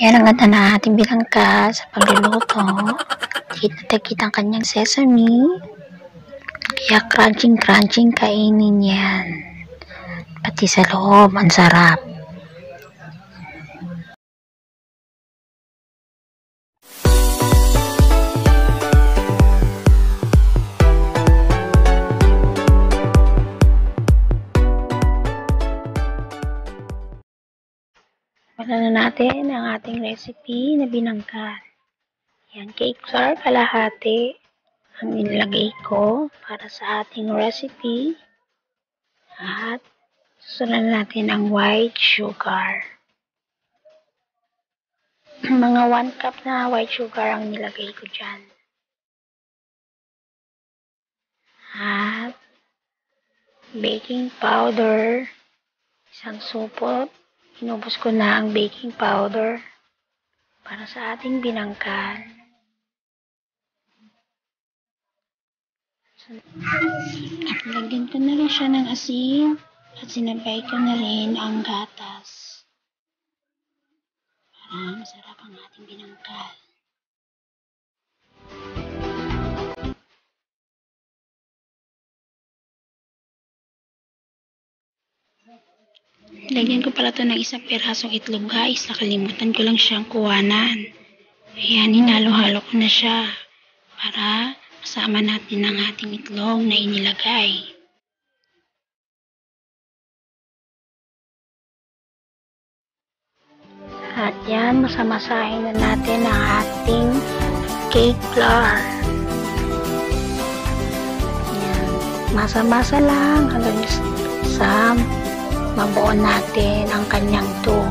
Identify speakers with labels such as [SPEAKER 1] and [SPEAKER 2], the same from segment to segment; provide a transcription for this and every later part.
[SPEAKER 1] Ayan ang ganda na ating bilangka sa pagluluto. Dikit ang kanyang sesame. Kaya crunching kainin yan. Pati sa loob, ang sarap. Wala na natin ang ating recipe na binangka. Yan, cake flour kalahati ang nilagay ko para sa ating recipe. At susunod natin ang white sugar. Mga 1 cup na white sugar ang nilagay ko dyan. At baking powder, 1 supot. Inubos ko na ang baking powder para sa ating binangkal. At lagyan ko na rin siya ng asin at sinabay ko na rin ang gatas para masarap ang ating binangkal. Lagyan ko pala ito ng 1 pirasong itlog guys. Nakalimutan ko lang siyang kuwanan. Ayan, hinalo-halo ko na siya para kasama natin ang ating itlog na inilagay. At yan, masamasahin na natin ang ating cake flour. Yan, masa-masa lang hanggang sa mabuo natin ang kanyang dough.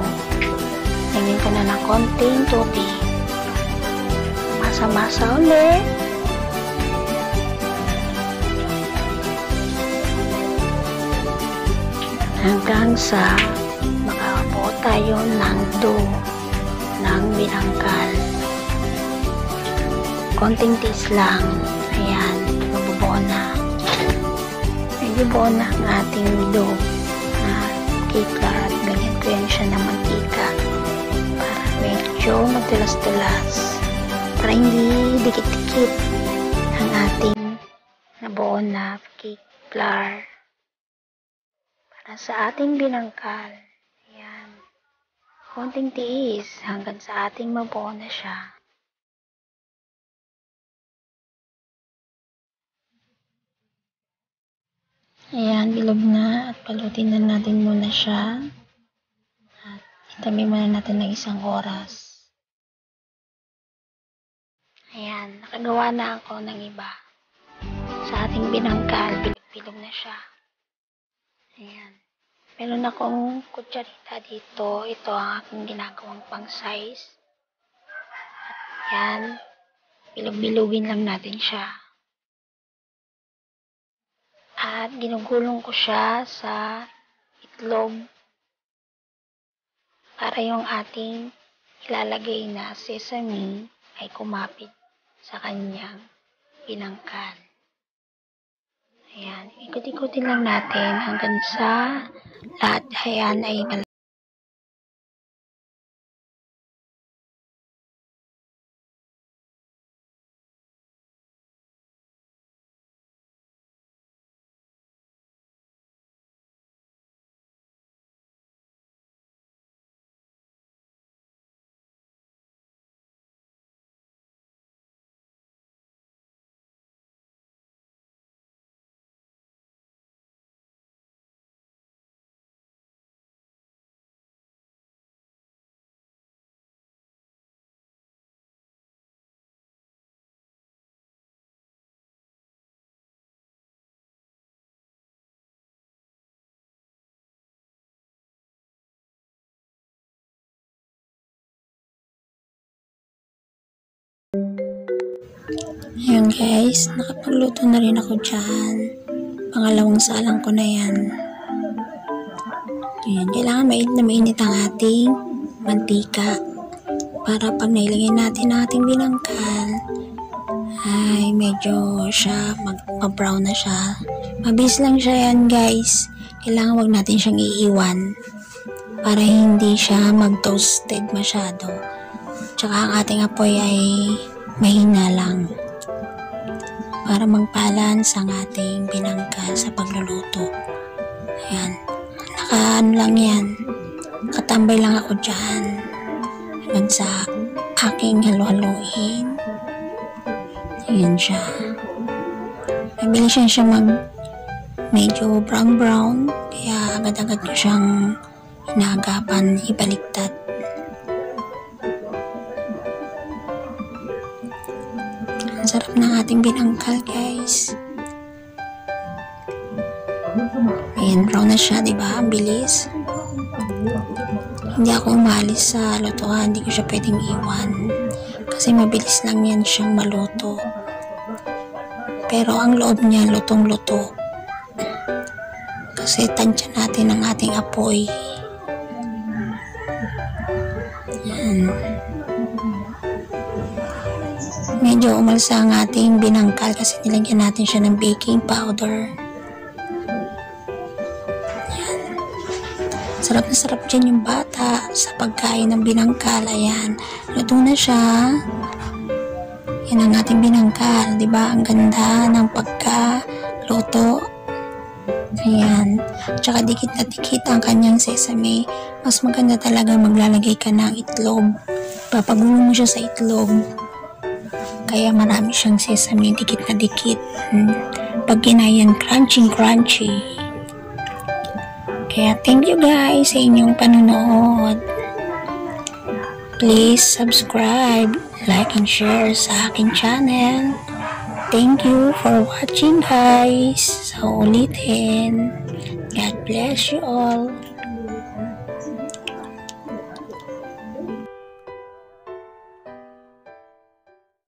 [SPEAKER 1] Lagyan ko na ng konting tubig. Masa-masa ulit. Hanggang sa makabuo tayo ng dough ng binangkal. Konting tiis lang. Ayan, mabubuo na. Medyo buo na ang ating dough na cake flour at ganyan ko yan siya ng mantika para medyo magtulas-tulas para hindi dikit-dikit ang ating nabuo na cake flour para sa ating binangkal. Ayan, konting tiis hanggang sa ating mabuo na siya. Ayan, bilog na at palutin na natin muna siya. At itabi muna natin ng 1 oras. Ayan, nakagawa na ako ng iba. Sa ating binangkal, bilog-bilog na siya. Ayan. Meron akong kutsarita dito. Ito ang aking ginagawang pang size. At yan, bilog-bilugin lang natin siya. At ginugulong ko siya sa itlog para yung ating ilalagay na sesame ay kumapit sa kanyang binangkal. Ayan, ikot-ikutin lang natin hanggang sa lahat ayan ay malaki. Ayan guys, nakapagluto na rin ako dyan. Pangalawang salang ko na yan. Ayan, kailangan mainit ang ating mantika para pag nailagay natin ang ating binangkal ay medyo siya mag-brown na siya. Mabilis lang siya yan guys. Kailangan wag natin siyang iiwan. para hindi siya mag-toasted masyado. Tsaka ang ating apoy ay mahina lang para mag-balance ang ating binangkal sa pagluluto. Ayan, nakaano lang yan, katambay lang ako dyan hanggang sa aking halu-haluin. Ayan siya, mabilis siya medyo brown, kaya agad-agad ko siyang inaagapan ibaliktad. Ang sarap ng ating binangkal, guys. Ayan, brown na siya, diba? Ang bilis. Hindi ako umalis sa lutuan, hindi ko siya pwedeng iwan kasi mabilis lang yan siyang maluto, pero ang loob niya lutong-luto kasi tansya natin ang ating apoy. Yan. Medyo umalsa ang ating binangkal kasi nilagyan natin siya ng baking powder. Yan. Sarap na sarap dyan yung bata sa pagkain ng binangkal. Ayan, luto na siya. Yan ang ating binangkal, diba? Ang ganda ng pagkaluto. Ayan, tsaka dikit na dikit ang kanyang sesame. Mas maganda talaga maglalagay ka ng itlog, papagulo mo siya sa itlog, kaya marami siyang sesame, dikit na dikit. Pag kinayan, crunchy. Kaya thank you guys sa inyong panonood. Please subscribe, like and share sa aking channel. Thank you for watching, guys. Sa ulitin. God bless you all.